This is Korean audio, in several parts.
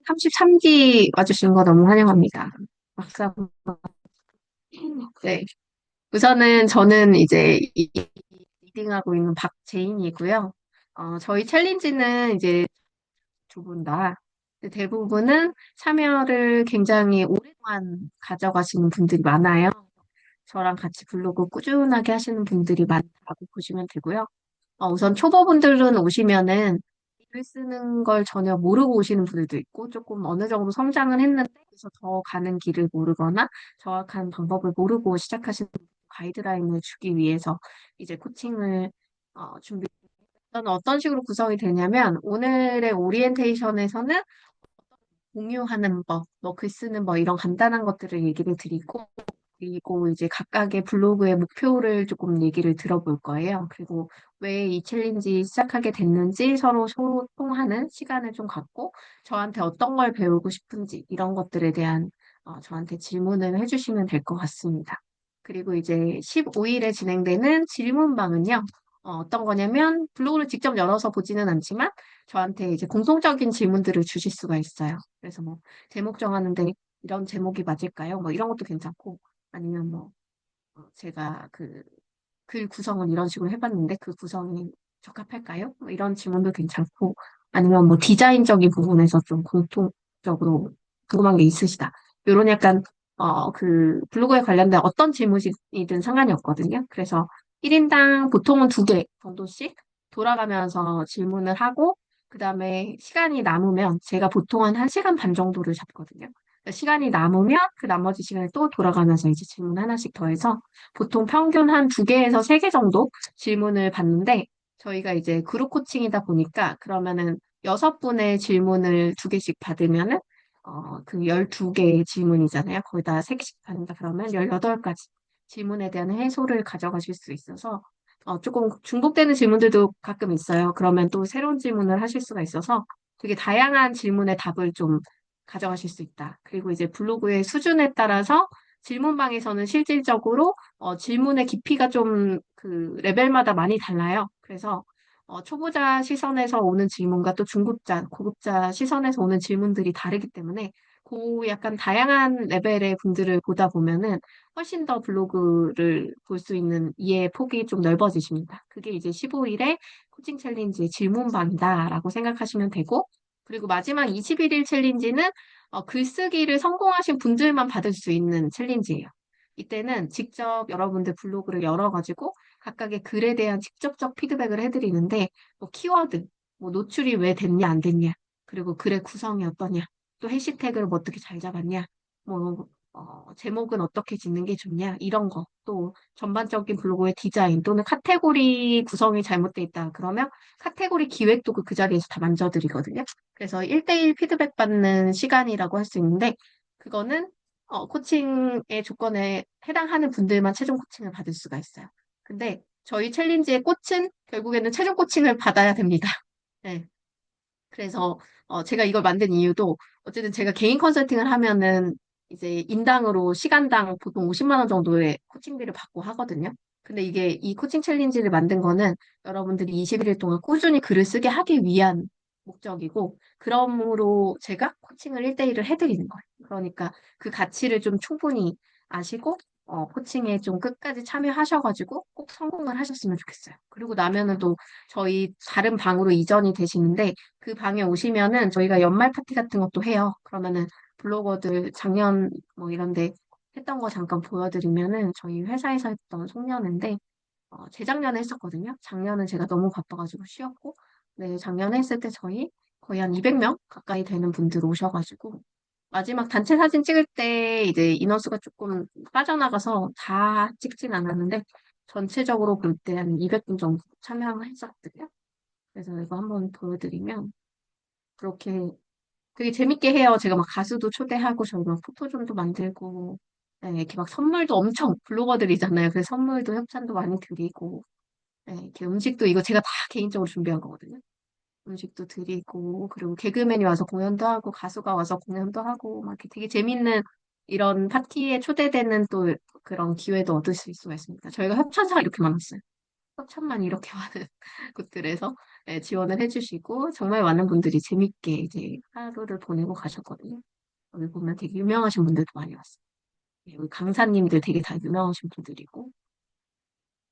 33기 와주시는 거 너무 환영합니다. 박수 한번. 네. 우선은 저는 이제 리딩하고 있는 박재인이고요. 저희 챌린지는 이제 두 분 다 대부분은 참여를 굉장히 오랫동안 가져가시는 분들이 많아요. 저랑 같이 블로그 꾸준하게 하시는 분들이 많다고 보시면 되고요. 우선 초보분들은 오시면은 글을 쓰는 걸 전혀 모르고 오시는 분들도 있고 조금 어느 정도 성장은 했는데 그래서 더 가는 길을 모르거나 정확한 방법을 모르고 시작하시는 가이드라인을 주기 위해서 이제 코칭을 준비. 저는 어떤 식으로 구성이 되냐면 오늘의 오리엔테이션에서는 공유하는 법, 뭐 글 쓰는 법 이런 간단한 것들을 얘기를 드리고 그리고 이제 각각의 블로그의 목표를 조금 얘기를 들어볼 거예요. 그리고 왜 이 챌린지 시작하게 됐는지 서로 소통하는 시간을 좀 갖고 저한테 어떤 걸 배우고 싶은지 이런 것들에 대한 저한테 질문을 해주시면 될 것 같습니다. 그리고 이제 15일에 진행되는 질문방은요. 어떤 거냐면 블로그를 직접 열어서 보지는 않지만 저한테 이제 공통적인 질문들을 주실 수가 있어요. 그래서 뭐 제목 정하는데 이런 제목이 맞을까요? 뭐 이런 것도 괜찮고 아니면 뭐 제가 그 글 구성을 이런 식으로 해봤는데 그 구성이 적합할까요? 뭐 이런 질문도 괜찮고 아니면 뭐 디자인적인 부분에서 좀 공통적으로 궁금한 게 있으시다. 이런 약간 그 블로그에 관련된 어떤 질문이든 상관이 없거든요. 그래서 1인당 보통은 두 개 정도씩 돌아가면서 질문을 하고 그다음에 시간이 남으면 제가 보통 한 1시간 반 정도를 잡거든요. 시간이 남으면 그 나머지 시간에 또 돌아가면서 이제 질문 하나씩 더해서 보통 평균 한 두 개에서 세 개 정도 질문을 받는데 저희가 이제 그룹 코칭이다 보니까 그러면은 여섯 분의 질문을 두 개씩 받으면은 그 12개의 질문이잖아요. 거기다 세 개씩 받는다 그러면 18가지 질문에 대한 해소를 가져가실 수 있어서 조금 중복되는 질문들도 가끔 있어요. 그러면 또 새로운 질문을 하실 수가 있어서 되게 다양한 질문의 답을 좀 가져가실 수 있다. 그리고 이제 블로그의 수준에 따라서 질문방에서는 실질적으로 질문의 깊이가 좀 그 레벨마다 많이 달라요. 그래서 초보자 시선에서 오는 질문과 또 중급자, 고급자 시선에서 오는 질문들이 다르기 때문에 그 약간 다양한 레벨의 분들을 보다 보면은 훨씬 더 블로그를 볼 수 있는 이해 폭이 좀 넓어지십니다. 그게 이제 15일의 코칭 챌린지의 질문방이다라고 생각하시면 되고 그리고 마지막 21일 챌린지는 글쓰기를 성공하신 분들만 받을 수 있는 챌린지예요. 이때는 직접 여러분들 블로그를 열어가지고 각각의 글에 대한 직접적 피드백을 해드리는데, 뭐 키워드, 뭐 노출이 왜 됐냐, 안 됐냐, 그리고 글의 구성이 어떠냐, 또 해시태그를 뭐 어떻게 잘 잡았냐, 뭐, 제목은 어떻게 짓는 게 좋냐, 이런 거, 또 전반적인 블로그의 디자인 또는 카테고리 구성이 잘못돼 있다. 그러면 카테고리 기획도 그 자리에서 다 만져드리거든요. 그래서 1대1 피드백 받는 시간이라고 할 수 있는데, 그거는 코칭의 조건에 해당하는 분들만 최종 코칭을 받을 수가 있어요. 근데 저희 챌린지의 꽃은 결국에는 최종 코칭을 받아야 됩니다. 네. 그래서 제가 이걸 만든 이유도 어쨌든 제가 개인 컨설팅을 하면은 이제 인당으로 시간당 보통 50만 원 정도의 코칭비를 받고 하거든요. 근데 이게 이 코칭 챌린지를 만든 거는 여러분들이 21일 동안 꾸준히 글을 쓰게 하기 위한 목적이고 그러므로 제가 코칭을 1대1을 해드리는 거예요. 그러니까 그 가치를 좀 충분히 아시고 코칭에 좀 끝까지 참여하셔가지고 꼭 성공을 하셨으면 좋겠어요. 그리고 나면은 또 저희 다른 방으로 이전이 되시는데 그 방에 오시면은 저희가 연말 파티 같은 것도 해요. 그러면은 블로거들 작년 뭐 이런데 했던 거 잠깐 보여드리면은 저희 회사에서 했던 송년회인데 재작년에 했었거든요. 작년은 제가 너무 바빠가지고 쉬었고 네, 작년에 했을 때 저희 거의 한 200명 가까이 되는 분들 오셔가지고 마지막 단체 사진 찍을 때 이제 인원수가 조금 빠져나가서 다 찍진 않았는데 전체적으로 볼 때 한 200분 정도 참여했었거든요. 그래서 이거 한번 보여드리면 그렇게 되게 재밌게 해요. 제가 막 가수도 초대하고 저희 막 포토존도 만들고 네, 이렇게 막 선물도 엄청 블로거들이잖아요. 그래서 선물도 협찬도 많이 드리고 네, 이렇게 음식도 이거 제가 다 개인적으로 준비한 거거든요. 음식도 드리고 그리고 개그맨이 와서 공연도 하고 가수가 와서 공연도 하고 막 이렇게 되게 재밌는 이런 파티에 초대되는 또 그런 기회도 얻을 수 있습니다. 저희가 협찬사가 이렇게 많았어요. 서천만 이렇게 많은 곳들에서 네, 지원을 해주시고 정말 많은 분들이 재밌게 이제 하루를 보내고 가셨거든요. 여기 보면 되게 유명하신 분들도 많이 왔어요. 네, 여기 강사님들 되게 다 유명하신 분들이고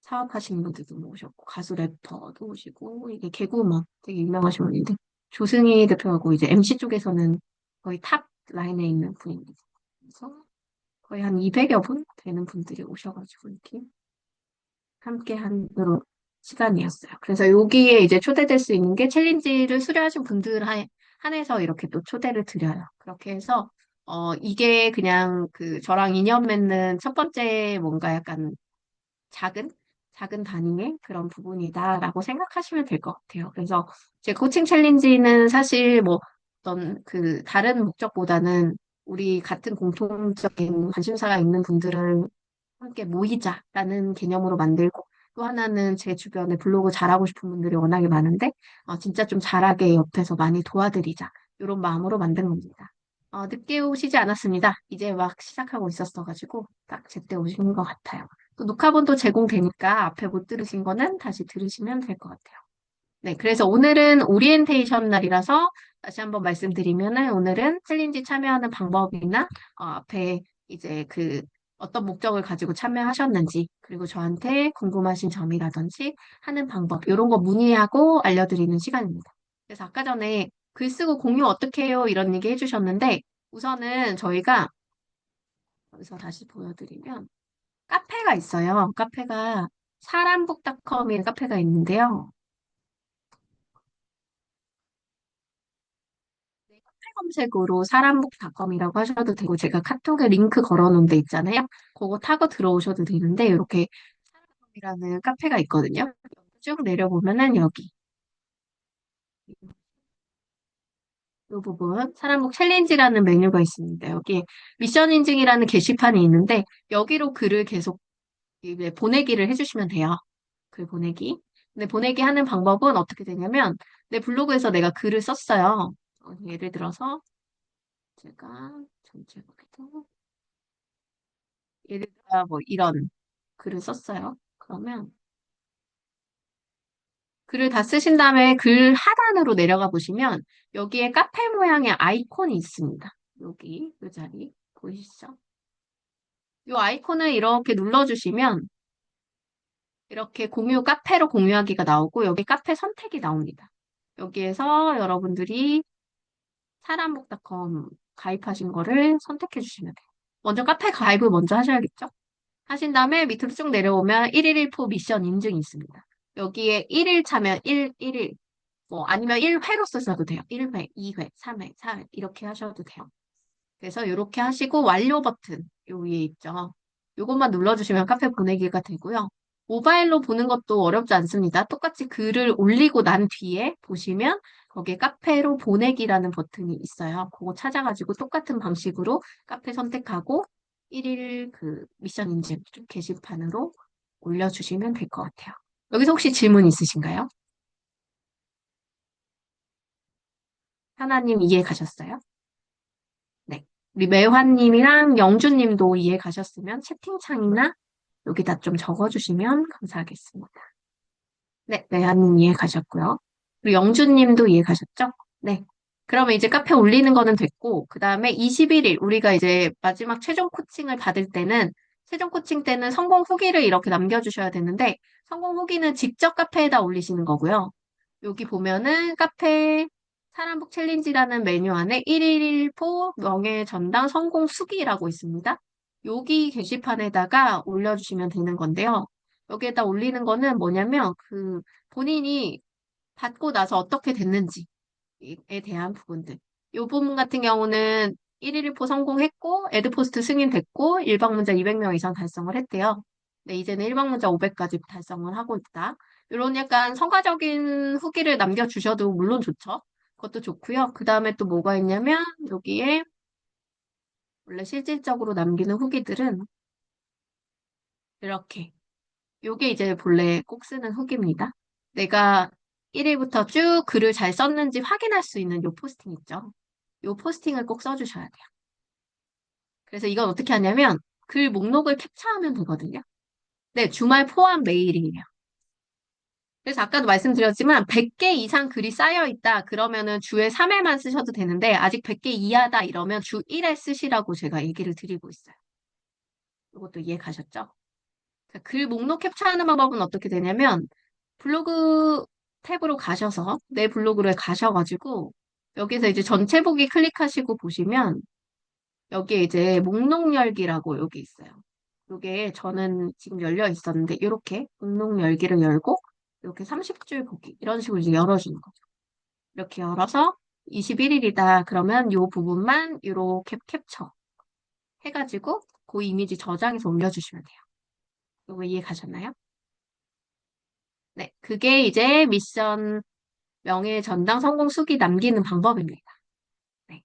사업하시는 분들도 오셨고 가수 래퍼도 오시고 이게 개그우먼 되게 유명하신 분인데 조승희 대표하고 이제 MC 쪽에서는 거의 탑 라인에 있는 분입니다. 그래서 거의 한 200여 분 되는 분들이 오셔가지고 이렇게 함께 한 그런 시간이었어요. 그래서 여기에 이제 초대될 수 있는 게 챌린지를 수료하신 분들 한해서 이렇게 또 초대를 드려요. 그렇게 해서 이게 그냥 그 저랑 인연 맺는 첫 번째 뭔가 약간 작은 작은 단위의 그런 부분이다라고 생각하시면 될 것 같아요. 그래서 제 코칭 챌린지는 사실 뭐 어떤 그 다른 목적보다는 우리 같은 공통적인 관심사가 있는 분들을 함께 모이자라는 개념으로 만들고 또 하나는 제 주변에 블로그 잘하고 싶은 분들이 워낙에 많은데 진짜 좀 잘하게 옆에서 많이 도와드리자 이런 마음으로 만든 겁니다. 늦게 오시지 않았습니다. 이제 막 시작하고 있었어가지고 딱 제때 오신 것 같아요. 또 녹화본도 제공되니까 앞에 못 들으신 거는 다시 들으시면 될 것 같아요. 네, 그래서 오늘은 오리엔테이션 날이라서 다시 한번 말씀드리면은 오늘은 챌린지 참여하는 방법이나 앞에 이제 그 어떤 목적을 가지고 참여하셨는지 그리고 저한테 궁금하신 점이라든지 하는 방법 이런 거 문의하고 알려드리는 시간입니다. 그래서 아까 전에 글 쓰고 공유 어떻게 해요? 이런 얘기 해주셨는데 우선은 저희가 여기서 다시 보여드리면 카페가 있어요. 카페가 사람북닷컴이라는 카페가 있는데요. 네, 카페 검색으로 사람북닷컴이라고 하셔도 되고 제가 카톡에 링크 걸어놓은 데 있잖아요. 그거 타고 들어오셔도 되는데 이렇게 사람북이라는 카페가 있거든요. 쭉 내려보면은 여기 이 부분 사람북 챌린지라는 메뉴가 있습니다. 여기 미션 인증이라는 게시판이 있는데 여기로 글을 계속 이제 보내기를 해주시면 돼요. 글 보내기. 근데 보내기 하는 방법은 어떻게 되냐면 내 블로그에서 내가 글을 썼어요. 예를 들어서 제가 전체 보기도 예를 들어 뭐 이런 글을 썼어요. 그러면 글을 다 쓰신 다음에 글 하단으로 내려가 보시면 여기에 카페 모양의 아이콘이 있습니다. 여기 이 자리 보이시죠? 이 아이콘을 이렇게 눌러주시면 이렇게 공유 카페로 공유하기가 나오고 여기 카페 선택이 나옵니다. 여기에서 여러분들이 사람복닷컴 가입하신 거를 선택해 주시면 돼요. 먼저 카페 가입을 먼저 하셔야겠죠? 하신 다음에 밑으로 쭉 내려오면 1일 1포 미션 인증이 있습니다. 여기에 1일 차면 1일, 뭐 아니면 1회로 쓰셔도 돼요. 1회, 2회, 3회, 4회 이렇게 하셔도 돼요. 그래서 이렇게 하시고 완료 버튼 요 위에 있죠. 요것만 눌러주시면 카페 보내기가 되고요. 모바일로 보는 것도 어렵지 않습니다. 똑같이 글을 올리고 난 뒤에 보시면 거기에 카페로 보내기라는 버튼이 있어요. 그거 찾아가지고 똑같은 방식으로 카페 선택하고 1일 그 미션 인증 게시판으로 올려주시면 될 것 같아요. 여기서 혹시 질문 있으신가요? 하나님 이해 가셨어요? 네. 우리 매화님이랑 영주님도 이해 가셨으면 채팅창이나 여기다 좀 적어주시면 감사하겠습니다. 네, 매화님 이해 가셨고요. 그리고 영주님도 이해 가셨죠? 네. 그러면 이제 카페 올리는 거는 됐고, 그 다음에 21일, 우리가 이제 마지막 최종 코칭을 받을 때는, 최종 코칭 때는 성공 후기를 이렇게 남겨주셔야 되는데, 성공 후기는 직접 카페에다 올리시는 거고요. 여기 보면은 카페 사람북 챌린지라는 메뉴 안에 1일 1포 명예 전당 성공 수기라고 있습니다. 여기 게시판에다가 올려주시면 되는 건데요. 여기에다 올리는 거는 뭐냐면 그 본인이 받고 나서 어떻게 됐는지에 대한 부분들. 이 부분 같은 경우는 1일 1포 성공했고 에드포스트 승인됐고 일방 문자 200명 이상 달성을 했대요. 네, 이제는 일방 문자 500까지 달성을 하고 있다. 이런 약간 성과적인 후기를 남겨주셔도 물론 좋죠. 그것도 좋고요. 그 다음에 또 뭐가 있냐면 여기에 원래 실질적으로 남기는 후기들은 이렇게 요게 이제 본래 꼭 쓰는 후기입니다. 내가 1일부터 쭉 글을 잘 썼는지 확인할 수 있는 요 포스팅 있죠. 요 포스팅을 꼭 써주셔야 돼요. 그래서 이건 어떻게 하냐면 글 목록을 캡처하면 되거든요. 네, 주말 포함 메일이에요. 그래서 아까도 말씀드렸지만 100개 이상 글이 쌓여 있다. 그러면은 주에 3회만 쓰셔도 되는데 아직 100개 이하다 이러면 주 1회 쓰시라고 제가 얘기를 드리고 있어요. 이것도 이해 가셨죠? 자, 글 목록 캡처하는 방법은 어떻게 되냐면 블로그 탭으로 가셔서 내 블로그를 가셔가지고 여기서 이제 전체 보기 클릭하시고 보시면 여기에 이제 목록 열기라고 여기 있어요. 이게 저는 지금 열려 있었는데 이렇게 목록 열기를 열고 이렇게 30줄 보기 이런 식으로 이제 열어주는 거죠. 이렇게 열어서 21일이다 그러면 이 부분만 이렇게 캡처 해가지고 그 이미지 저장해서 올려주시면 돼요. 이거 이해 가셨나요? 네, 그게 이제 미션 명예 전당 성공 수기 남기는 방법입니다. 네.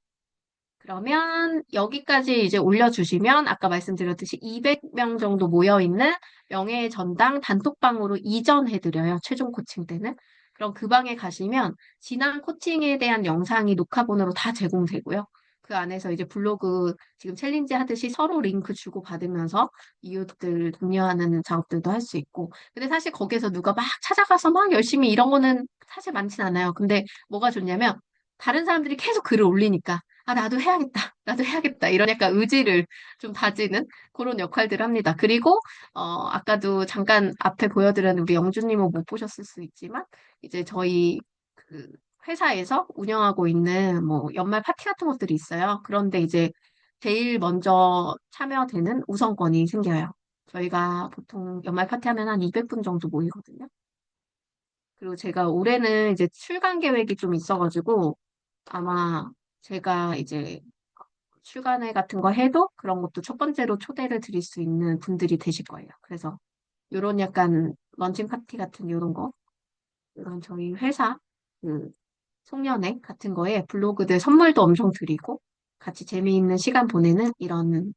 그러면 여기까지 이제 올려주시면 아까 말씀드렸듯이 200명 정도 모여있는 명예 전당 단톡방으로 이전해드려요. 최종 코칭 때는. 그럼 그 방에 가시면 지난 코칭에 대한 영상이 녹화본으로 다 제공되고요. 그 안에서 이제 블로그 지금 챌린지 하듯이 서로 링크 주고 받으면서 이웃들 독려하는 작업들도 할 수 있고. 근데 사실 거기서 누가 막 찾아가서 막 열심히 이런 거는 사실 많진 않아요. 근데 뭐가 좋냐면 다른 사람들이 계속 글을 올리니까 아, 나도 해야겠다. 나도 해야겠다. 이런 약간 의지를 좀 다지는 그런 역할들을 합니다. 그리고, 아까도 잠깐 앞에 보여드렸는 우리 영주님은 못 보셨을 수 있지만, 이제 저희 그 회사에서 운영하고 있는 뭐 연말 파티 같은 것들이 있어요. 그런데 이제 제일 먼저 참여되는 우선권이 생겨요. 저희가 보통 연말 파티 하면 한 200분 정도 모이거든요. 그리고 제가 올해는 이제 출간 계획이 좀 있어가지고, 아마 제가 이제 출간회 같은 거 해도 그런 것도 첫 번째로 초대를 드릴 수 있는 분들이 되실 거예요. 그래서 요런 약간 런칭 파티 같은 요런 거, 이런 저희 회사 그 송년회 같은 거에 블로그들 선물도 엄청 드리고 같이 재미있는 시간 보내는 이런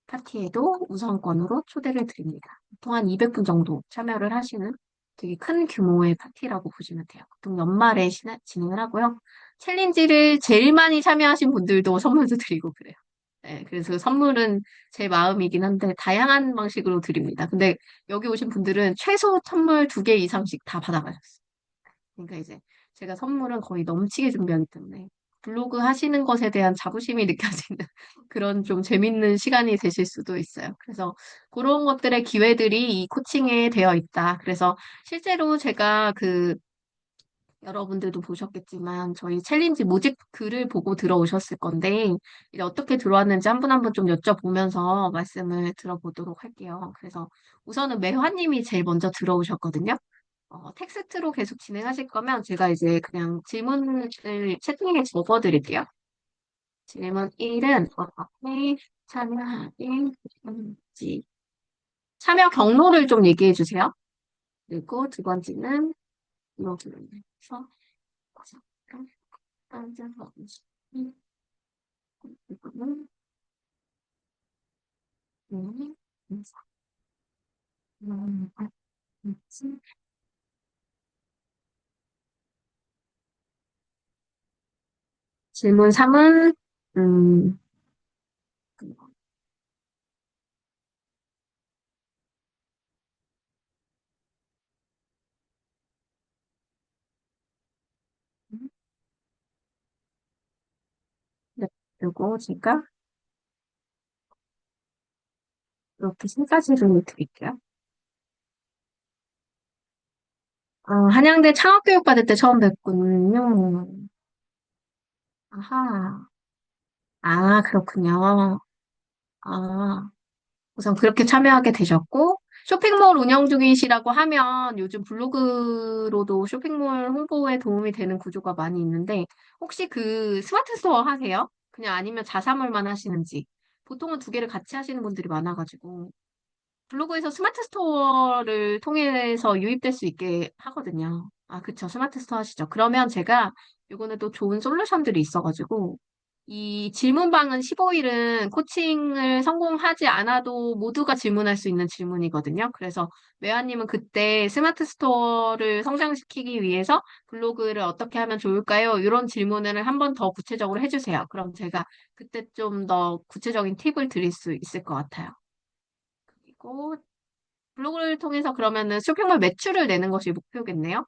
파티에도 우선권으로 초대를 드립니다. 보통 한 200분 정도 참여를 하시는 되게 큰 규모의 파티라고 보시면 돼요. 보통 연말에 진행을 하고요. 챌린지를 제일 많이 참여하신 분들도 선물도 드리고 그래요. 네, 그래서 그 선물은 제 마음이긴 한데 다양한 방식으로 드립니다. 근데 여기 오신 분들은 최소 선물 2개 이상씩 다 받아가셨어요. 그러니까 이제 제가 선물은 거의 넘치게 준비하기 때문에 블로그 하시는 것에 대한 자부심이 느껴지는 그런 좀 재밌는 시간이 되실 수도 있어요. 그래서 그런 것들의 기회들이 이 코칭에 되어 있다. 그래서 실제로 제가 그 여러분들도 보셨겠지만 저희 챌린지 모집 글을 보고 들어오셨을 건데 이제 어떻게 들어왔는지 한 분 한 분 좀 여쭤보면서 말씀을 들어보도록 할게요. 그래서 우선은 매화님이 제일 먼저 들어오셨거든요. 텍스트로 계속 진행하실 거면 제가 이제 그냥 질문을 채팅에 적어드릴게요. 질문 1은 어떻게 참여하기 좋은지 참여 경로를 좀 얘기해 주세요. 그리고 두 번째는 여기서 앉아서 이거는 질문 3은 음, 네, 그리고 제가 이렇게 세 가지를 드릴게요. 한양대 창업교육 받을 때 처음 뵙군요. 아하. 아, 그렇군요. 아, 우선 그렇게 참여하게 되셨고, 쇼핑몰 운영 중이시라고 하면 요즘 블로그로도 쇼핑몰 홍보에 도움이 되는 구조가 많이 있는데, 혹시 그 스마트 스토어 하세요? 그냥 아니면 자사몰만 하시는지. 보통은 두 개를 같이 하시는 분들이 많아가지고, 블로그에서 스마트 스토어를 통해서 유입될 수 있게 하거든요. 아, 그쵸. 스마트 스토어 하시죠. 그러면 제가 요거는 또 좋은 솔루션들이 있어가지고, 이 질문방은 15일은 코칭을 성공하지 않아도 모두가 질문할 수 있는 질문이거든요. 그래서 매화님은 그때 스마트 스토어를 성장시키기 위해서 블로그를 어떻게 하면 좋을까요? 이런 질문을 한 번 더 구체적으로 해주세요. 그럼 제가 그때 좀 더 구체적인 팁을 드릴 수 있을 것 같아요. 그리고 블로그를 통해서 그러면은 쇼핑몰 매출을 내는 것이 목표겠네요.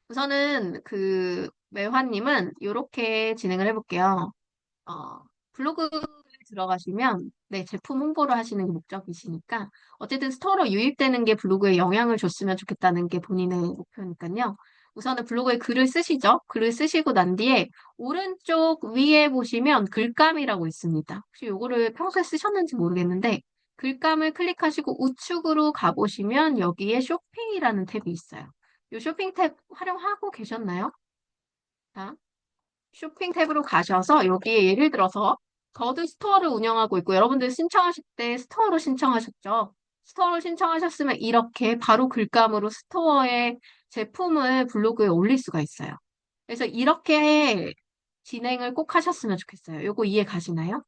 우선은 그 매화님은 이렇게 진행을 해볼게요. 어, 블로그에 들어가시면 네, 제품 홍보를 하시는 게 목적이시니까 어쨌든 스토어로 유입되는 게 블로그에 영향을 줬으면 좋겠다는 게 본인의 목표니까요. 우선은 블로그에 글을 쓰시죠. 글을 쓰시고 난 뒤에 오른쪽 위에 보시면 글감이라고 있습니다. 혹시 요거를 평소에 쓰셨는지 모르겠는데 글감을 클릭하시고 우측으로 가보시면 여기에 쇼핑이라는 탭이 있어요. 이 쇼핑 탭 활용하고 계셨나요? 자, 쇼핑 탭으로 가셔서 여기에 예를 들어서 더드 스토어를 운영하고 있고 여러분들 신청하실 때 스토어로 신청하셨죠? 스토어로 신청하셨으면 이렇게 바로 글감으로 스토어에 제품을 블로그에 올릴 수가 있어요. 그래서 이렇게 진행을 꼭 하셨으면 좋겠어요. 요거 이해 가시나요?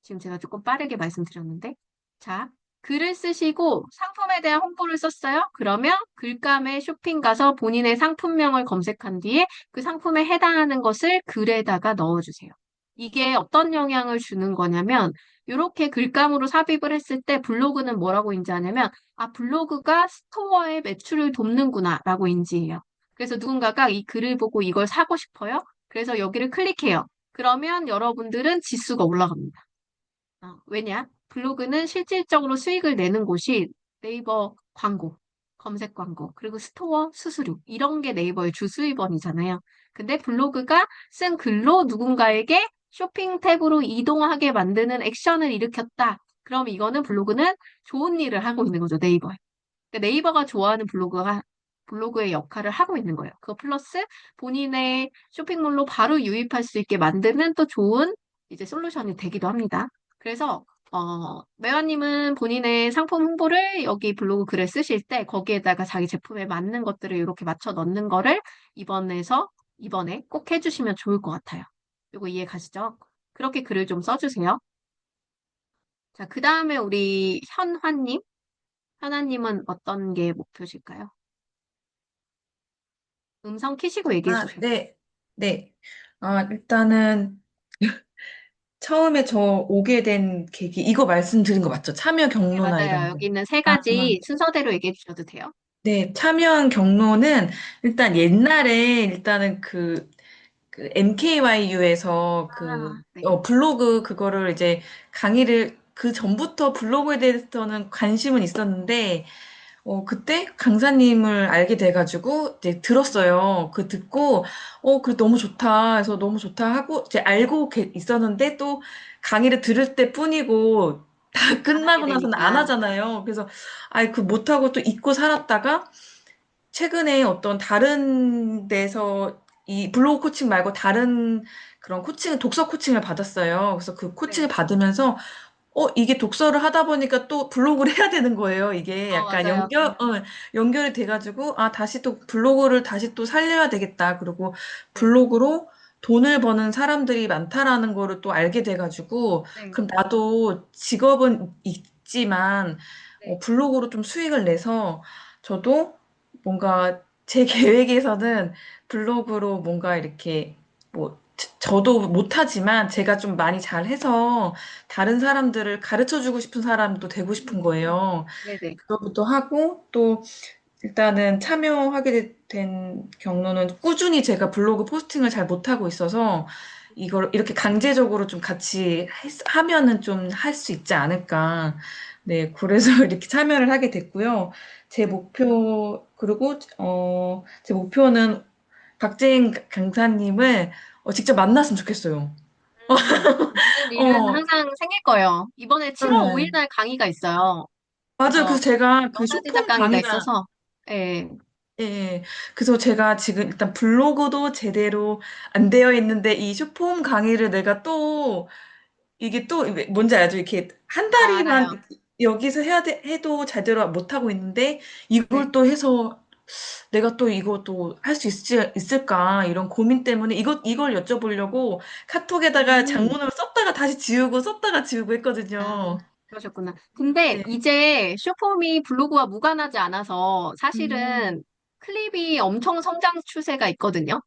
지금 제가 조금 빠르게 말씀드렸는데. 자, 글을 쓰시고 상품에 대한 홍보를 썼어요? 그러면 글감에 쇼핑 가서 본인의 상품명을 검색한 뒤에 그 상품에 해당하는 것을 글에다가 넣어주세요. 이게 어떤 영향을 주는 거냐면, 이렇게 글감으로 삽입을 했을 때 블로그는 뭐라고 인지하냐면, 아, 블로그가 스토어의 매출을 돕는구나 라고 인지해요. 그래서 누군가가 이 글을 보고 이걸 사고 싶어요? 그래서 여기를 클릭해요. 그러면 여러분들은 지수가 올라갑니다. 왜냐? 블로그는 실질적으로 수익을 내는 곳이 네이버 광고, 검색 광고, 그리고 스토어 수수료, 이런 게 네이버의 주 수입원이잖아요. 근데 블로그가 쓴 글로 누군가에게 쇼핑 탭으로 이동하게 만드는 액션을 일으켰다. 그럼 이거는 블로그는 좋은 일을 하고 있는 거죠, 네이버에. 그러니까 네이버가 좋아하는 블로그의 역할을 하고 있는 거예요. 그거 플러스 본인의 쇼핑몰로 바로 유입할 수 있게 만드는 또 좋은 이제 솔루션이 되기도 합니다. 그래서 매화님은 본인의 상품 홍보를 여기 블로그 글에 쓰실 때 거기에다가 자기 제품에 맞는 것들을 이렇게 맞춰 넣는 거를 이번에 꼭 해주시면 좋을 것 같아요. 이거 이해 가시죠? 그렇게 글을 좀 써주세요. 자, 그 다음에 우리 현화님. 현아님은 어떤 게 목표실까요? 음성 키시고 얘기해 아, 주세요. 네, 네. 일단은 처음에 저 오게 된 계기, 이거 말씀드린 거 맞죠? 참여 네, 경로나 맞아요. 이런 거. 여기 있는 세 아, 가지 순서대로 얘기해 주셔도 돼요. 네, 참여 경로는 일단 옛날에 일단은 그 MKYU에서 아, 네. 블로그 그거를 이제 강의를 그 전부터 블로그에 대해서는 관심은 있었는데 그때 강사님을 알게 돼가지고 이제 들었어요. 그 듣고 그래 너무 좋다. 해서 너무 좋다 하고 이제 알고 있었는데 또 강의를 들을 때 뿐이고 다 안 하게 끝나고 나서는 안 되니까. 하잖아요. 그래서 아이 그 못하고 또 잊고 살았다가 최근에 어떤 다른 데서 이 블로그 코칭 말고 다른 그런 독서 코칭을 받았어요. 그래서 그 코칭을 네. 받으면서 이게 독서를 하다 보니까 또 블로그를 해야 되는 거예요. 이게 약간 맞아요. 연결이 돼가지고, 아, 다시 또 블로그를 다시 또 살려야 되겠다. 그리고 네. 블로그로 돈을 버는 사람들이 많다라는 거를 또 알게 돼가지고, 네. 그럼 나도 직업은 있지만, 네. 블로그로 좀 수익을 내서, 저도 뭔가 제 계획에서는 블로그로 뭔가 이렇게, 뭐, 저도 못하지만 제가 좀 많이 잘해서 다른 사람들을 가르쳐 주고 싶은 사람도 되고 싶은 거예요. 네네. 그거부터 하고 또 일단은 참여하게 된 경로는 꾸준히 제가 블로그 포스팅을 잘 못하고 있어서 이걸 이렇게 강제적으로 좀 같이 하면은 좀 할 수 있지 않을까. 네, 그래서 이렇게 참여를 하게 됐고요. 네. 그리고, 제 목표는 박재인 강사님을 직접 만났으면 좋겠어요. 있는 일은 어, 항상 생길 거예요. 이번에 7월 네. 5일 날 강의가 있어요. 맞아요. 그래서 그래서 제가 그 여자 제작 쇼폼 강의가 강의가, 있어서, 예. 예, 예. 그래서 제가 지금 일단 블로그도 제대로 안 되어 있는데 이 쇼폼 강의를 내가 또, 이게 또, 뭔지 알죠? 이렇게 한 알아요. 다리만 여기서 해도 제대로 못하고 있는데 네. 이걸 또 해서 내가 또 이것도 할 수 있을까? 이런 고민 때문에 이걸 여쭤보려고 카톡에다가 음. 장문으로 썼다가 다시 지우고 썼다가 지우고 아, 했거든요. 그러셨구나. 근데 네. 이제 쇼폼이 블로그와 무관하지 않아서 음, 사실은 클립이 엄청 성장 추세가 있거든요.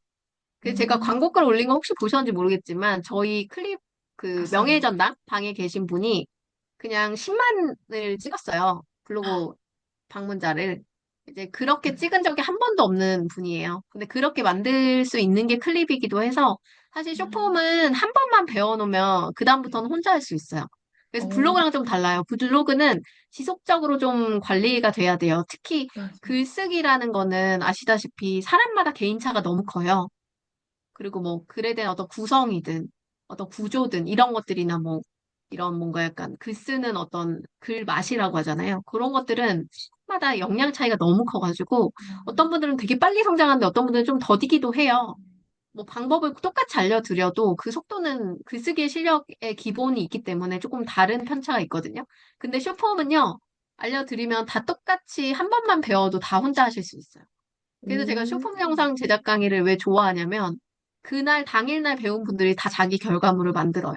그래서 제가 음, 광고글 올린 거 혹시 보셨는지 모르겠지만 저희 클립 그 봤어요. 명예전당 방에 계신 분이 그냥 10만을 찍었어요. 블로그 방문자를. 이제 그렇게 찍은 적이 한 번도 없는 분이에요. 근데 그렇게 만들 수 있는 게 클립이기도 해서 사실 음. 쇼폼은 한 번만 배워놓으면 그다음부터는 혼자 할 수 있어요. 그래서 어, 블로그랑 좀 달라요. 블로그는 지속적으로 좀 관리가 돼야 돼요. 특히 맞아. 글쓰기라는 거는 아시다시피 사람마다 개인차가 너무 커요. 그리고 뭐 글에 대한 어떤 구성이든 어떤 구조든 이런 것들이나 뭐 이런 뭔가 약간 글 쓰는 어떤 글 맛이라고 하잖아요. 그런 것들은 마다 영양 차이가 너무 커가지고 어떤 분들은 되게 빨리 성장하는데 어떤 분들은 좀 더디기도 해요. 뭐 방법을 똑같이 알려드려도 그 속도는 글쓰기의 실력의 기본이 있기 때문에 조금 다른 편차가 있거든요. 근데 쇼폼은요, 알려드리면 다 똑같이 한 번만 배워도 다 혼자 하실 수 있어요. 그래서 제가 오, 쇼폼 영상 제작 강의를 왜 좋아하냐면 그날 당일날 배운 분들이 다 자기 결과물을 만들어요.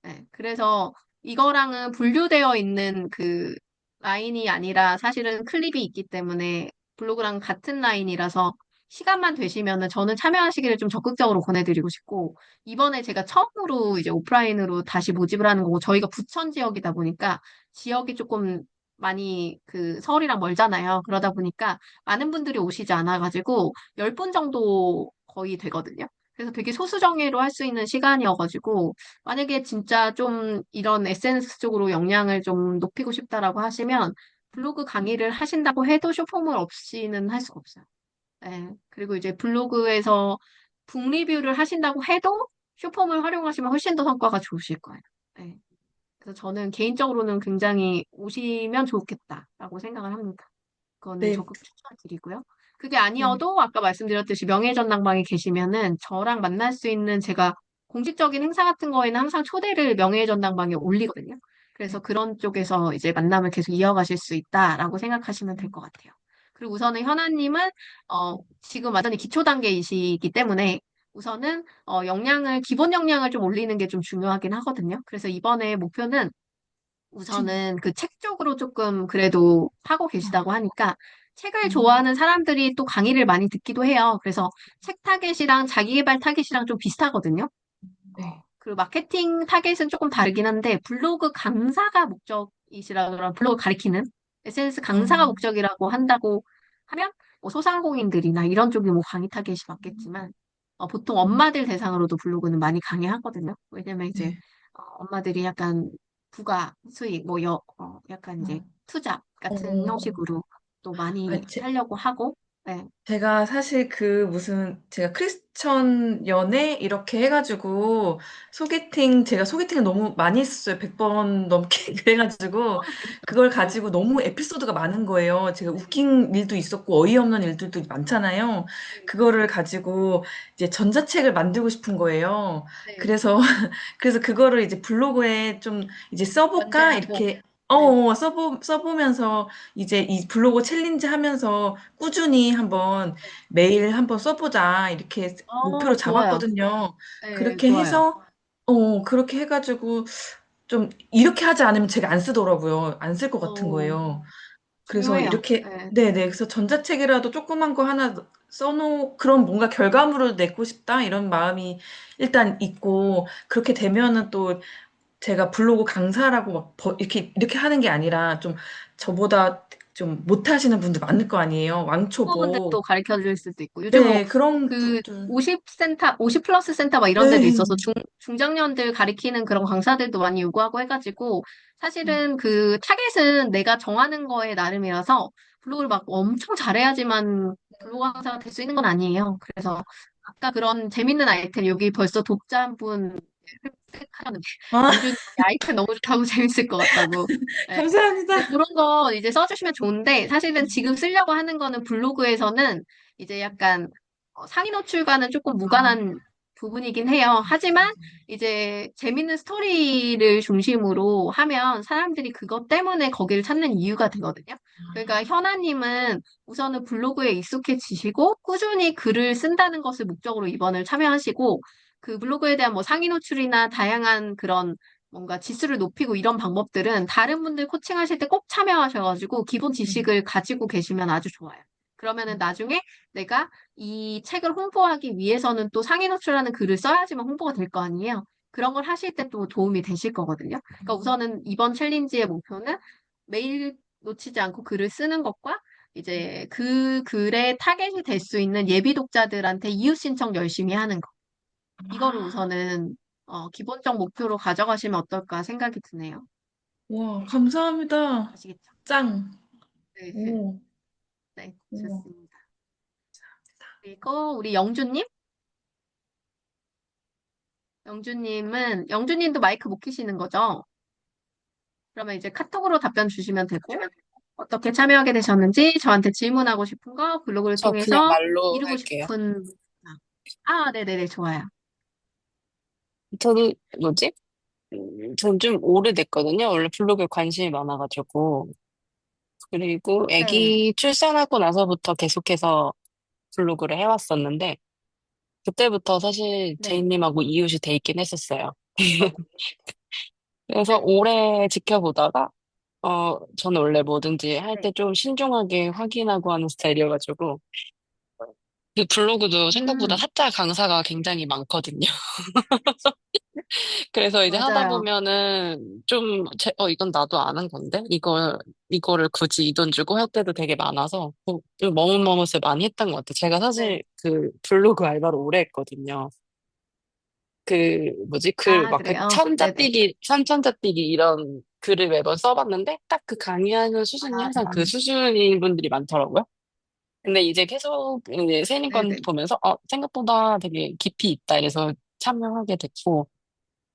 네, 그래서 이거랑은 분류되어 있는 그 라인이 아니라 사실은 클립이 있기 때문에 블로그랑 같은 라인이라서 시간만 되시면은 저는 참여하시기를 좀 적극적으로 권해드리고 싶고 이번에 제가 처음으로 이제 오프라인으로 다시 모집을 하는 거고 저희가 부천 지역이다 보니까 지역이 조금 많이 그 서울이랑 멀잖아요. 그러다 보니까 많은 분들이 오시지 않아가지고 10분 정도 거의 되거든요. 그래서 되게 소수정예로 할 수 있는 시간이어가지고 만약에 진짜 좀 이런 SNS 쪽으로 역량을 좀 높이고 싶다라고 하시면 블로그 강의를 하신다고 해도 쇼폼을 없이는 할 수가 없어요. 네. 그리고 이제 블로그에서 북 리뷰를 하신다고 해도 쇼폼을 활용하시면 훨씬 더 성과가 좋으실 거예요. 네. 그래서 저는 개인적으로는 굉장히 오시면 좋겠다라고 생각을 합니다. 그거는 네, 적극 추천드리고요. 그게 네, 아니어도 아까 말씀드렸듯이 명예전당방에 계시면은 저랑 만날 수 있는 제가 공식적인 행사 같은 거에는 항상 초대를 명예전당방에 올리거든요. 그래서 네. 그런 쪽에서 이제 만남을 계속 이어가실 수 있다라고 생각하시면 될 것 같아요. 그리고 우선은 현아님은 지금 완전히 기초 단계이시기 때문에 우선은 역량을 기본 역량을 좀 올리는 게 좀 중요하긴 하거든요. 그래서 이번에 목표는 우선은 그 책 쪽으로 조금 그래도 하고 계시다고 하니까 책을 음, 좋아하는 사람들이 또 강의를 많이 듣기도 해요. 그래서 책 타겟이랑 자기계발 타겟이랑 좀 비슷하거든요. 네. 그리고 마케팅 타겟은 조금 다르긴 한데 블로그 강사가 목적이시라 그러면 블로그 가리키는 SNS 강사가 어, 목적이라고 한다고 하면 뭐 소상공인들이나 이런 쪽이 뭐 강의 타겟이 맞겠지만 보통 엄마들 대상으로도 블로그는 많이 강의하거든요. 왜냐면 이제 네. 엄마들이 약간 부가 수익 약간 이제 투잡 같은 어, 형식으로 또 많이 아, 하려고 하고 네. 제가 사실 그 무슨 제가 크리스천 연애 이렇게 해가지고 제가 소개팅을 너무 많이 했었어요. 100번 넘게 그래가지고 그걸 가지고 너무 에피소드가 많은 거예요. 제가 웃긴 일도 있었고 어이없는 일들도 많잖아요. 그거를 가지고 이제 전자책을 만들고 싶은 거예요. 네. 그래서 그래서 그거를 이제 블로그에 좀 이제 써볼까 연재하고 이렇게 네. 써보면서 이제 이 블로그 챌린지 하면서 꾸준히 한번 네. 매일 한번 써보자 이렇게 목표로 좋아요. 잡았거든요. 네, 그렇게 좋아요. 해서 그렇게 해가지고 좀 이렇게 하지 않으면 제가 안 쓰더라고요. 안 쓸 것 같은 어, 거예요. 그래서 중요해요. 이렇게 네. 네네. 그래서 전자책이라도 조그만 거 하나 그런 뭔가 결과물을 내고 싶다 이런 마음이 일단 있고 그렇게 되면은 또 제가 블로그 강사라고 막 이렇게 하는 게 아니라 좀 저보다 좀 못하시는 분들 많을 거 아니에요. 왕초보. 후보분들도 가르쳐 줄 수도 있고, 요즘 뭐, 네, 그런 그, 분들. 50센터, 50 플러스 센터 막 이런 데도 네. 있어서 중장년들 가리키는 그런 강사들도 많이 요구하고 해가지고, 사실은 그 타겟은 내가 정하는 거에 나름이라서, 블로그를 막 엄청 잘해야지만 블로그 강사가 될 수 있는 건 아니에요. 그래서, 아까 그런 재밌는 아이템, 여기 벌써 독자 한 분 획득하셨는데, 아, 민준이 아이템 너무 좋다고 재밌을 것 같다고. 네. 근데 감사합니다. 그런 거 이제 써주시면 좋은데, 사실은 지금 쓰려고 하는 거는 블로그에서는 이제 약간 상위 노출과는 조금 무관한 부분이긴 해요. 하지만 이제 재밌는 스토리를 중심으로 하면 사람들이 그것 때문에 거기를 찾는 이유가 되거든요. 그러니까 현아님은 우선은 블로그에 익숙해지시고 꾸준히 글을 쓴다는 것을 목적으로 이번을 참여하시고 그 블로그에 대한 뭐 상위 노출이나 다양한 그런 뭔가 지수를 높이고 이런 방법들은 다른 분들 코칭하실 때 꼭 참여하셔가지고 기본 지식을 가지고 계시면 아주 좋아요. 그러면은 나중에 내가 이 책을 홍보하기 위해서는 또 상위 노출하는 글을 써야지만 홍보가 될 거 아니에요. 그런 걸 하실 때 또 도움이 되실 거거든요. 그러니까 우선은 이번 챌린지의 목표는 매일 놓치지 않고 글을 쓰는 것과 이제 그 글에 타겟이 될 수 있는 예비 독자들한테 이웃 신청 열심히 하는 거. 이거를 우선은 기본적 목표로 가져가시면 어떨까 생각이 드네요. 와, 감사합니다. 아시겠죠? 짱. 네, 오, 네, 오. 좋습니다. 그리고 우리 영주님? 영주님도 마이크 못 키시는 거죠? 그러면 이제 카톡으로 답변 주시면 되고, 어떻게 참여하게 되셨는지, 저한테 질문하고 싶은 거, 블로그를 저 그냥 통해서 말로 이루고 할게요. 싶은, 네네네, 좋아요. 저도, 뭐지? 전 좀 오래됐거든요. 원래 블로그에 관심이 많아가지고. 그리고 네, 아기 출산하고 나서부터 계속해서 블로그를 해왔었는데, 그때부터 사실 네. 제이님하고 이웃이 돼 있긴 했었어요. 그래서 오래 지켜보다가, 저는 원래 뭐든지 할 네. 때 좀 신중하게 확인하고 하는 스타일이어가지고, 그 블로그도 생각보다 음, 사자 강사가 굉장히 많거든요. 그래서 이제 하다 맞아요. 보면은 좀, 이건 나도 아는 건데? 이거를 굳이 이 돈 주고 할 때도 되게 많아서, 좀 머뭇머뭇을 많이 했던 것 같아요. 제가 네. 사실 그 블로그 알바를 오래 했거든요. 아, 그래요? 네네. 삼천자뛰기 이런 글을 매번 써봤는데, 딱 그 강의하는 수준이 아, 항상 그 수준인 분들이 많더라고요. 근데 이제 계속 이제 세님 건 네네. 보면서, 생각보다 되게 깊이 있다. 이래서 참여하게 됐고,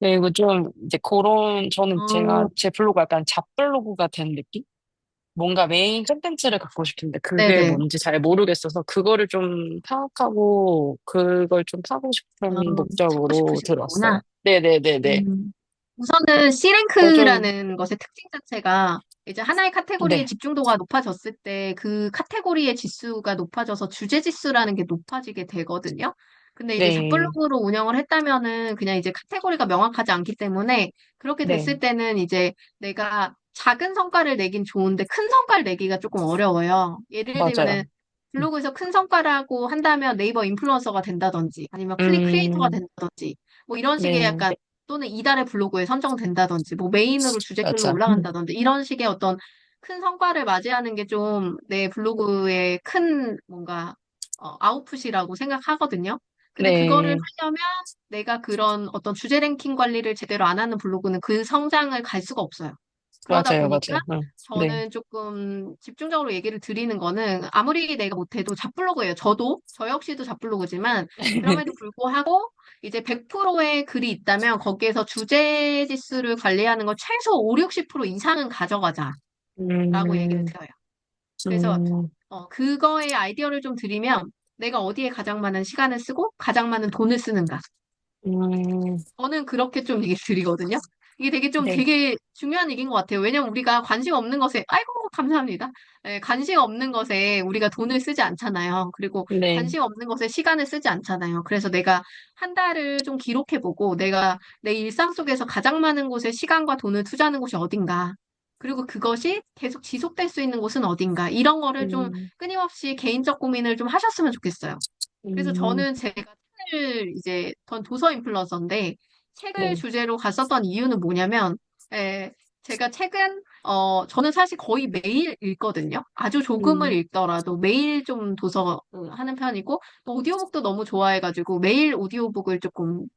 그리고 좀 이제 저는 제가 어, 제 블로그 약간 잡블로그가 된 느낌? 뭔가 메인 컨텐츠를 갖고 싶은데 그게 네네. 뭔지 잘 모르겠어서 그거를 좀 파악하고 그걸 좀 파고 싶은 찾고 목적으로 싶으신 들어왔어요. 거구나. 네네네네. 음. 우선은 그래서 좀, C랭크라는 것의 특징 자체가 이제 하나의 카테고리의 네, 집중도가 높아졌을 때 그 카테고리의 지수가 높아져서 주제 지수라는 게 높아지게 되거든요. 근데 이제 네, 잡블로그로 운영을 했다면은 그냥 이제 카테고리가 명확하지 않기 때문에 그렇게 네, 됐을 때는 이제 내가 작은 성과를 내긴 좋은데 큰 성과를 내기가 조금 어려워요. 예를 맞아요. 들면은 블로그에서 큰 성과라고 한다면 네이버 인플루언서가 된다든지 아니면 클릭 크리에이터가 음, 된다든지 뭐 이런 식의 네, 약간 또는 이달의 블로그에 선정된다든지, 뭐 메인으로 주제글로 맞아. 올라간다든지, 이런 식의 어떤 큰 성과를 맞이하는 게 좀 내 블로그의 큰 뭔가 아웃풋이라고 생각하거든요. 근데 그거를 네, 하려면 내가 그런 어떤 주제 랭킹 관리를 제대로 안 하는 블로그는 그 성장을 갈 수가 없어요. 그러다 맞아요, 보니까 맞아요. 응, 네. 저는 조금 집중적으로 얘기를 드리는 거는 아무리 내가 못해도 잡블로그예요. 저 역시도 잡블로그지만 그럼에도 불구하고 이제 100%의 글이 있다면 거기에서 주제 지수를 관리하는 거 최소 5, 60% 이상은 가져가자라고 얘기를 음, 드려요. 그래서 음, 그거의 아이디어를 좀 드리면 내가 어디에 가장 많은 시간을 쓰고 가장 많은 돈을 쓰는가. 음, 저는 그렇게 좀 얘기 드리거든요. 이게 네, 되게 중요한 얘기인 것 같아요. 왜냐면 우리가 관심 없는 것에, 아이고, 감사합니다. 관심 없는 것에 우리가 돈을 쓰지 않잖아요. 그리고 네, 관심 없는 것에 시간을 쓰지 않잖아요. 그래서 내가 한 달을 좀 기록해보고 내가 내 일상 속에서 가장 많은 곳에 시간과 돈을 투자하는 곳이 어딘가. 그리고 그것이 계속 지속될 수 있는 곳은 어딘가. 이런 거를 좀 음, 끊임없이 개인적 고민을 좀 하셨으면 좋겠어요. 그래서 음, 저는 제가 책을 이제 전 도서 인플루언서인데 책을 네, 주제로 갔었던 이유는 뭐냐면 에, 제가 책은 저는 사실 거의 매일 읽거든요. 아주 조금을 음, 읽더라도 매일 좀 도서 하는 편이고 또 오디오북도 너무 좋아해가지고 매일 오디오북을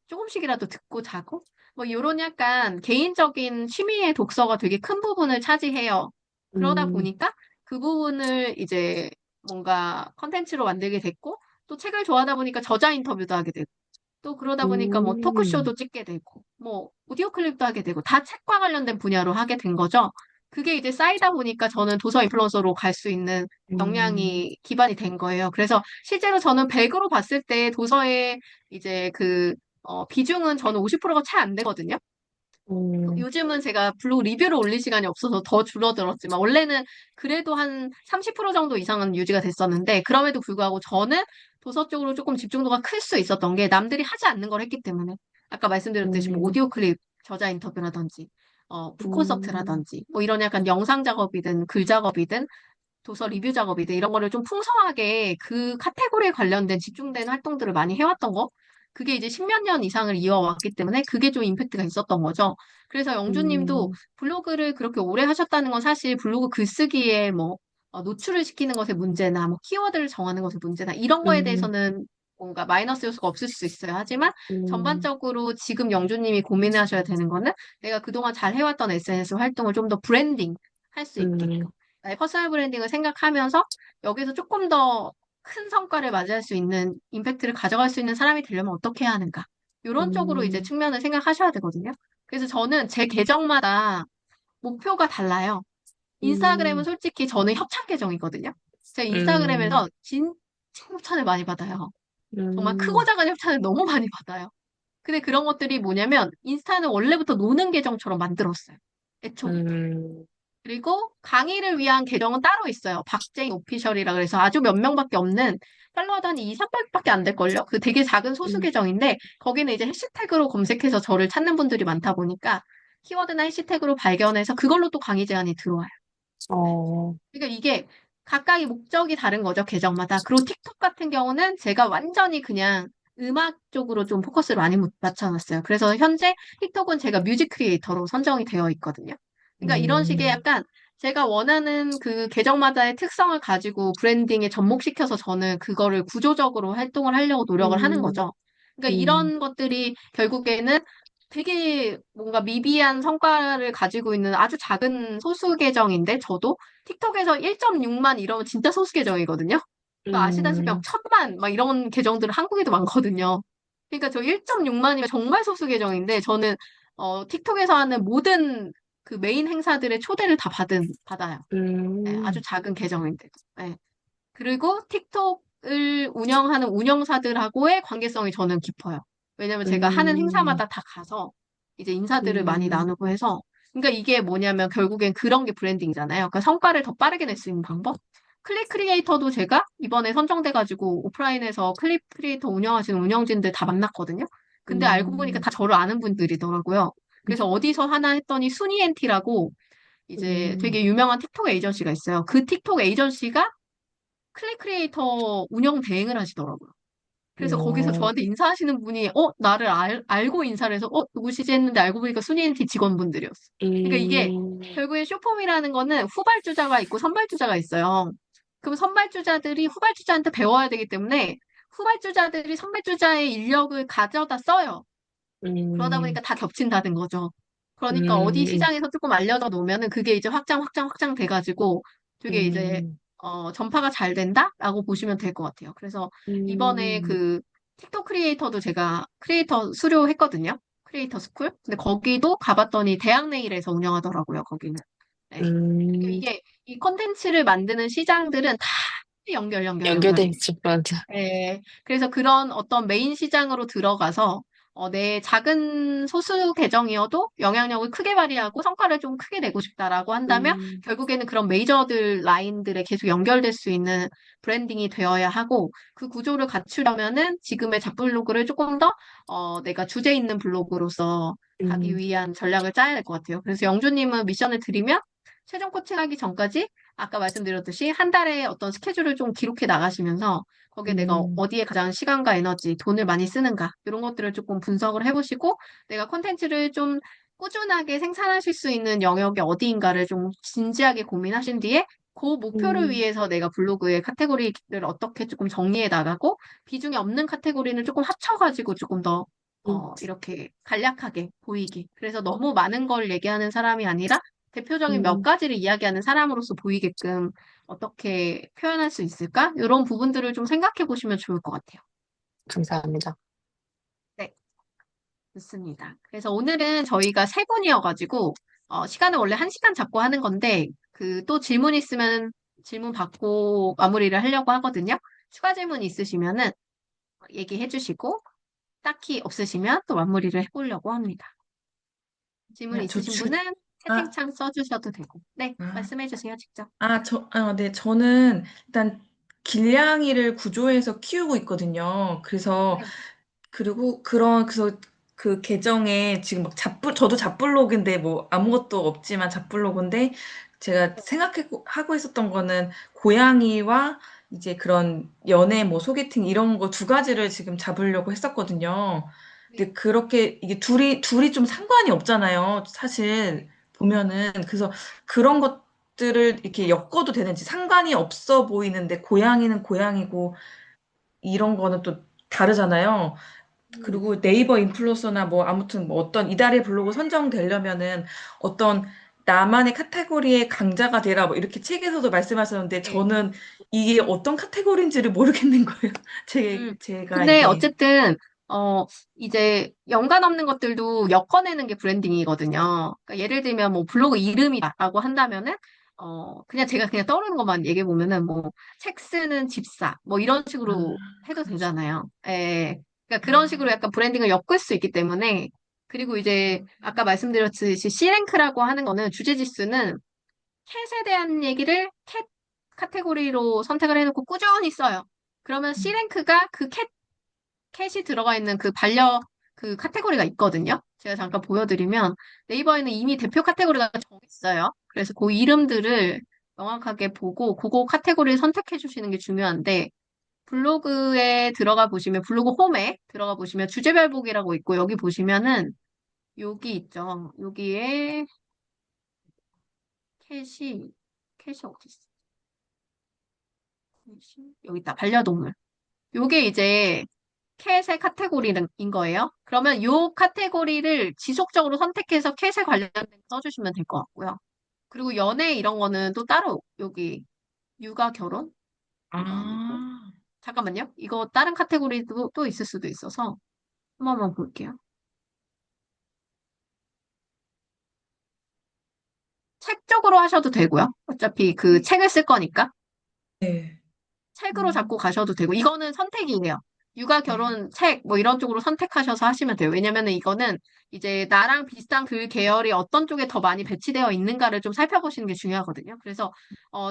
조금씩이라도 듣고 자고 뭐 이런 약간 개인적인 취미의 독서가 되게 큰 부분을 차지해요. 그러다 음, 보니까 그 부분을 이제 뭔가 컨텐츠로 만들게 됐고 또 책을 좋아하다 보니까 저자 인터뷰도 하게 되고, 또 그러다 보니까 뭐 음, 토크쇼도 찍게 되고, 뭐 오디오 클립도 하게 되고, 다 책과 관련된 분야로 하게 된 거죠. 그게 이제 쌓이다 보니까 저는 도서 인플루언서로 갈 수 있는 음, 역량이 기반이 된 거예요. 그래서 실제로 저는 100으로 봤을 때 도서의 이제 비중은 저는 50%가 채 안 되거든요. 음, 요즘은 제가 블로그 리뷰를 올릴 시간이 없어서 더 줄어들었지만, 원래는 그래도 한 30% 정도 이상은 유지가 됐었는데, 그럼에도 불구하고 저는 도서 쪽으로 조금 집중도가 클 수 있었던 게 남들이 하지 않는 걸 했기 때문에, 아까 말씀드렸듯이 뭐 음, 오디오 클립 저자 인터뷰라든지, 음, 북콘서트라든지, 뭐 이런 약간 영상 작업이든 글 작업이든 도서 리뷰 작업이든 이런 거를 좀 풍성하게 그 카테고리에 관련된 집중된 활동들을 많이 해왔던 거. 그게 이제 십몇 년 이상을 이어왔기 때문에 그게 좀 임팩트가 있었던 거죠. 그래서 영주님도 음, 블로그를 그렇게 오래 하셨다는 건 사실 블로그 글쓰기에 뭐 노출을 시키는 것의 문제나 뭐 키워드를 정하는 것의 문제나 이런 거에 음, 대해서는 뭔가 마이너스 요소가 없을 수 있어요. 하지만 음, 전반적으로 지금 영주님이 고민하셔야 되는 거는 내가 그동안 잘 해왔던 SNS 활동을 좀 더 브랜딩 할 수 있게끔 음, 나의 퍼스널 브랜딩을 생각하면서 여기서 조금 더 큰 성과를 맞이할 수 있는 임팩트를 가져갈 수 있는 사람이 되려면 어떻게 해야 하는가? 이런 쪽으로 이제 음, 측면을 생각하셔야 되거든요. 그래서 저는 제 계정마다 목표가 달라요. 인스타그램은 음, 솔직히 저는 협찬 계정이거든요. 제가 음, 인스타그램에서 진짜 협찬을 많이 받아요. 정말 크고 음, 작은 협찬을 너무 많이 받아요. 근데 그런 것들이 뭐냐면 인스타는 원래부터 노는 계정처럼 만들었어요. 애초부터. 음, 그리고 강의를 위한 계정은 따로 있어요. 박제이 오피셜이라 그래서 아주 몇 명밖에 없는 팔로워도 한 2, 300밖에 안 될걸요? 그 되게 작은 소수 음, 계정인데 거기는 이제 해시태그로 검색해서 저를 찾는 분들이 많다 보니까 키워드나 해시태그로 발견해서 그걸로 또 강의 제안이 들어와요. 어, 그러니까 이게 각각의 목적이 다른 거죠, 계정마다. 그리고 틱톡 같은 경우는 제가 완전히 그냥 음악 쪽으로 좀 포커스를 많이 맞춰놨어요. 그래서 현재 틱톡은 제가 뮤직 크리에이터로 선정이 되어 있거든요. 그러니까 이런 식의 음, 약간 제가 원하는 그 계정마다의 특성을 가지고 브랜딩에 접목시켜서 저는 그거를 구조적으로 활동을 하려고 노력을 하는 음, 거죠. 그러니까 음, 이런 것들이 결국에는 되게 뭔가 미비한 성과를 가지고 있는 아주 작은 소수 계정인데 저도 틱톡에서 1.6만 이러면 진짜 소수 계정이거든요. 그러니까 아시다시피 막 음, 1000만 막 이런 계정들은 한국에도 많거든요. 그러니까 저 1.6만이면 정말 소수 계정인데 저는 틱톡에서 하는 모든 그 메인 행사들의 초대를 다 받아요. 네, 아주 음, 작은 계정인데도. 네. 그리고 틱톡을 운영하는 운영사들하고의 관계성이 저는 깊어요. 왜냐면 제가 하는 음, 행사마다 다 가서 이제 인사들을 많이 음, 나누고 해서 그러니까 이게 뭐냐면 결국엔 그런 게 브랜딩이잖아요. 그러니까 성과를 더 빠르게 낼 수 있는 방법. 클립 크리에이터도 제가 이번에 선정돼가지고 오프라인에서 클립 크리에이터 운영하시는 운영진들 다 만났거든요. 근데 알고 보니까 음, 다 저를 아는 분들이더라고요. 그래서 어디서 하나 했더니 순이 엔티라고 이제 음, 되게 유명한 틱톡 에이전시가 있어요. 그 틱톡 에이전시가 클릭 크리에이터 운영 대행을 하시더라고요. 그래서 거기서 어, 저한테 인사하시는 분이, 나를 알고 인사를 해서, 누구시지 했는데 알고 보니까 순이엔티 직원분들이었어. 그러니까 이게 음, 결국에 쇼폼이라는 거는 후발주자가 있고 선발주자가 있어요. 그럼 선발주자들이 후발주자한테 배워야 되기 때문에 후발주자들이 선발주자의 인력을 가져다 써요. 그러다 음, 보니까 다 겹친다는 거죠. 그러니까 어디 음, 시장에서 조금 알려져 놓으면은 그게 이제 확장 돼가지고 되게 이제 음, 전파가 잘 된다라고 보시면 될 것 같아요. 그래서 이번에 음, 그 틱톡 크리에이터도 제가 크리에이터 수료했거든요. 크리에이터 스쿨. 근데 거기도 가봤더니 대학 내일에서 운영하더라고요. 거기는. 네. 그러니까 음, 이게 이 컨텐츠를 만드는 시장들은 다 연결돼 연결이 있죠, 맞아. 네. 그래서 그런 어떤 메인 시장으로 들어가서 내 작은 소수 계정이어도 영향력을 크게 발휘하고 성과를 좀 크게 내고 싶다라고 한다면 음, 결국에는 그런 메이저들 라인들에 계속 연결될 수 있는 브랜딩이 되어야 하고 그 구조를 갖추려면은 지금의 잡블로그를 조금 더 내가 주제 있는 블로그로서 가기 음, 위한 전략을 짜야 될 것 같아요. 그래서 영주님은 미션을 드리면 최종 코칭하기 전까지 아까 말씀드렸듯이 한 달에 어떤 스케줄을 좀 기록해 나가시면서 거기에 내가 음, 어디에 가장 시간과 에너지, 돈을 많이 쓰는가, 이런 것들을 조금 분석을 해보시고, 내가 콘텐츠를 좀 꾸준하게 생산하실 수 있는 영역이 어디인가를 좀 진지하게 고민하신 뒤에, 그 목표를 음, 위해서 내가 블로그의 카테고리를 어떻게 조금 정리해 나가고, 비중이 없는 카테고리는 조금 합쳐가지고 조금 더, 음, 이렇게 간략하게 보이게. 그래서 너무 많은 걸 얘기하는 사람이 아니라, 대표적인 몇 음, 가지를 이야기하는 사람으로서 보이게끔 어떻게 표현할 수 있을까? 이런 부분들을 좀 생각해 보시면 좋을 것 같아요. 감사합니다. 네, 좋습니다. 그래서 오늘은 저희가 세 분이어가지고, 시간을 원래 한 시간 잡고 하는 건데, 그 또 질문 있으면 질문 받고 마무리를 하려고 하거든요. 추가 질문 있으시면은 얘기해 주시고, 딱히 없으시면 또 마무리를 해보려고 합니다. 질문 야, 있으신 분은 아, 채팅창 써주셔도 되고, 네, 아, 말씀해 주세요, 직접. 네. 저는 일단 길냥이를 구조해서 키우고 있거든요. 그래서 네, 그래서 그 계정에 지금 막 저도 잡블로그인데 뭐 아무것도 없지만 잡블로그인데 제가 하고 있었던 거는 고양이와 이제 그런 연애 뭐 소개팅 이런 거 두 가지를 지금 잡으려고 했었거든요. 근데 그렇게 이게 둘이 좀 상관이 없잖아요. 사실 보면은 그래서 그런 것들을 이렇게 엮어도 되는지 상관이 없어 보이는데 고양이는 고양이고 이런 거는 또 다르잖아요. 음. 그리고 네이버 인플루언서나 뭐 아무튼 뭐 어떤 이달의 블로그 선정되려면은 어떤 나만의 카테고리의 강자가 되라 뭐 이렇게 책에서도 말씀하셨는데 네. 저는 이게 어떤 카테고리인지를 모르겠는 거예요. 음, 제가 근데 이게. 어쨌든, 이제 연관 없는 것들도 엮어내는 게 브랜딩이거든요. 그러니까 예를 들면 뭐 블로그 이름이다라고 한다면은, 그냥 제가 그냥 떠오르는 것만 얘기해 보면은 뭐, 책 쓰는 집사, 뭐 이런 아, 식으로 해도 그런 식으로. 되잖아요. 예. 그러니까 그런 식으로 아, 약간 브랜딩을 엮을 수 있기 때문에, 그리고 이제 아까 말씀드렸듯이 C랭크라고 하는 거는 주제 지수는 캣에 대한 얘기를 캣 카테고리로 선택을 해놓고 꾸준히 써요. 그러면 C랭크가 그 캣이 들어가 있는 그 그 카테고리가 있거든요. 제가 잠깐 보여드리면 네이버에는 이미 대표 카테고리가 정했어요. 그래서 그 이름들을 명확하게 보고 그거 카테고리를 선택해 주시는 게 중요한데 블로그에 들어가 보시면 블로그 홈에 들어가 보시면 주제별 보기라고 있고 여기 보시면은 여기 있죠. 여기에 캣이 캣이 어디 있어? 여기 있다. 반려동물. 요게 이제 캣의 카테고리인 거예요. 그러면 요 카테고리를 지속적으로 선택해서 캣에 관련된 거 써주시면 될 것 같고요. 그리고 연애 이런 거는 또 따로 여기 육아 결혼? 이거 아니고. 아, 잠깐만요. 이거 다른 카테고리도 또 있을 수도 있어서 한 번만 볼게요. 책 쪽으로 하셔도 되고요. 어차피 그 책을 쓸 거니까. 네. 책으로 잡고 음, 가셔도 되고, 이거는 선택이에요. 육아, 결혼, 책, 뭐 이런 쪽으로 선택하셔서 하시면 돼요. 왜냐면은 이거는 이제 나랑 비슷한 글 계열이 어떤 쪽에 더 많이 배치되어 있는가를 좀 살펴보시는 게 중요하거든요. 그래서,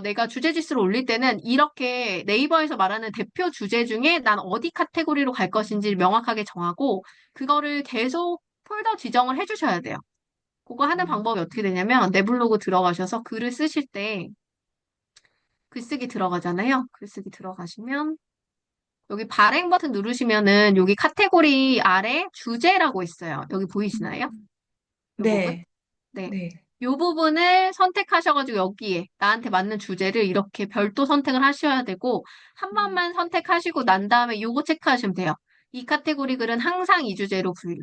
내가 주제 지수를 올릴 때는 이렇게 네이버에서 말하는 대표 주제 중에 난 어디 카테고리로 갈 것인지를 명확하게 정하고, 그거를 계속 폴더 지정을 해주셔야 돼요. 그거 하는 방법이 어떻게 되냐면, 내 블로그 들어가셔서 글을 쓰실 때, 글쓰기 들어가잖아요. 글쓰기 들어가시면, 여기 발행 버튼 누르시면은 여기 카테고리 아래 주제라고 있어요. 여기 보이시나요? 이 부분? 네, 네. 네. 이 부분을 선택하셔가지고 여기에 나한테 맞는 주제를 이렇게 별도 선택을 하셔야 되고 한 번만 선택하시고 난 다음에 요거 체크하시면 돼요. 이 카테고리 글은 항상 이 주제로 분류.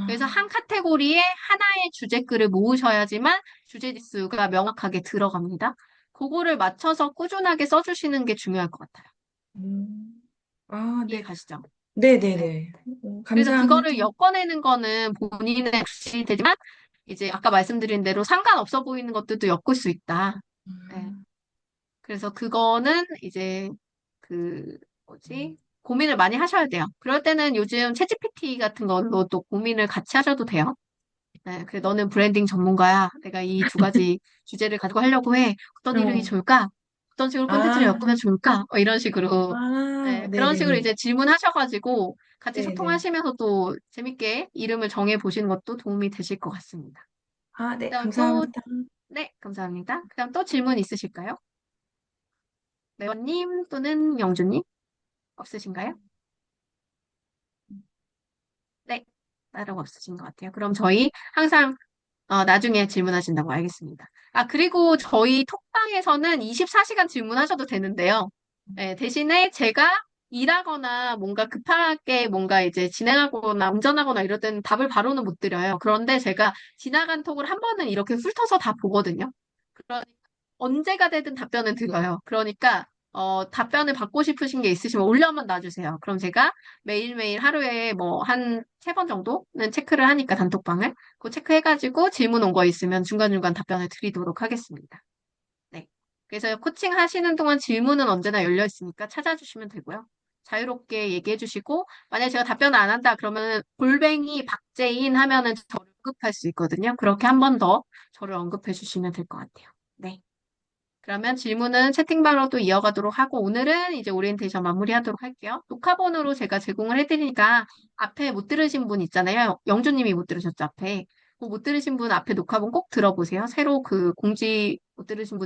그래서 한 아, 카테고리에 하나의 주제 글을 모으셔야지만 주제 지수가 명확하게 들어갑니다. 그거를 맞춰서 꾸준하게 써주시는 게 중요할 것 같아요. 음, 아, 이해 네. 가시죠? 네. 네네네. 그래서 감사합니다. 그거를 엮어내는 거는 본인의 몫이 되지만, 이제 아까 말씀드린 대로 상관없어 보이는 것들도 엮을 수 있다. 네. 그래서 그거는 이제 그, 뭐지? 고민을 많이 하셔야 돼요. 그럴 때는 요즘 챗GPT 같은 걸로 또 고민을 같이 하셔도 돼요. 네. 그래, 너는 브랜딩 전문가야. 내가 이 두 가지 주제를 가지고 하려고 해. 어떤 이름이 어, 좋을까? 어떤 식으로 콘텐츠를 아, 엮으면 좋을까? 이런 식으로 아, 네, 그런 식으로 네네네. 이제 질문하셔가지고 같이 네네. 소통하시면서 또 재밌게 이름을 정해 보시는 것도 도움이 되실 것 같습니다. 아, 네, 그다음 또, 감사합니다. 네, 감사합니다. 그다음 또 질문 있으실까요? 매원님 또는 영주님 없으신가요? 네, 따로 없으신 것 같아요. 그럼 저희 항상 나중에 질문하신다고 알겠습니다. 아, 그리고 저희 톡방에서는 24시간 질문하셔도 되는데요. 네, 대신에 제가 일하거나 뭔가 급하게 뭔가 이제 진행하거나 운전하거나 이럴 때는 답을 바로는 못 드려요. 그런데 제가 지나간 톡을 한 번은 이렇게 훑어서 다 보거든요. 그러니까 언제가 되든 답변을 드려요. 그러니까 답변을 받고 싶으신 게 있으시면 올려만 놔주세요. 그럼 제가 매일매일 하루에 뭐 한 세 번 정도는 체크를 하니까 단톡방을 그거 체크해가지고 질문 온 거 있으면 중간중간 답변을 드리도록 하겠습니다. 네. 그래서 코칭 하시는 동안 질문은 언제나 열려 있으니까 찾아주시면 되고요. 자유롭게 얘기해 주시고, 만약에 제가 답변을 안 한다 그러면 골뱅이 박재인 하면은 저를 언급할 수 있거든요. 그렇게 한 번 더 저를 언급해 주시면 될 것 같아요. 네. 그러면 질문은 채팅방으로 또 이어가도록 하고, 오늘은 이제 오리엔테이션 마무리하도록 할게요. 녹화본으로 제가 제공을 해드리니까 앞에 못 들으신 분 있잖아요. 영주님이 못 들으셨죠, 앞에. 그못 들으신 분 앞에 녹화본 꼭 들어보세요. 새로 그 공지 못 들으신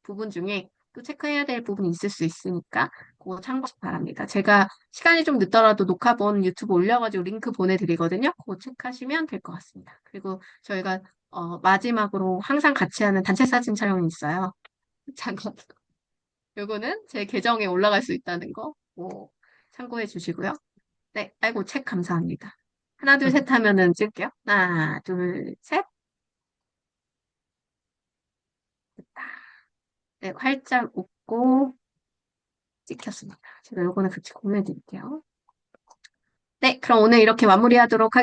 부분 중에 또 체크해야 될 부분이 있을 수 있으니까 그거 참고하시기 바랍니다. 제가 시간이 좀 늦더라도 녹화본 유튜브 올려가지고 링크 보내드리거든요. 그거 체크하시면 될 것 같습니다. 그리고 저희가 마지막으로 항상 같이 하는 단체 사진 촬영이 있어요. 잠깐, 요거는 제 계정에 올라갈 수 있다는 거 참고해 주시고요. 네, 아이고, 책 감사합니다. 하나, 둘, 셋 하면은 찍을게요. 하나, 둘, 셋. 됐다. 네, 활짝 웃고 찍혔습니다. 제가 요거는 같이 공유해 드릴게요. 네, 그럼 오늘 이렇게 마무리하도록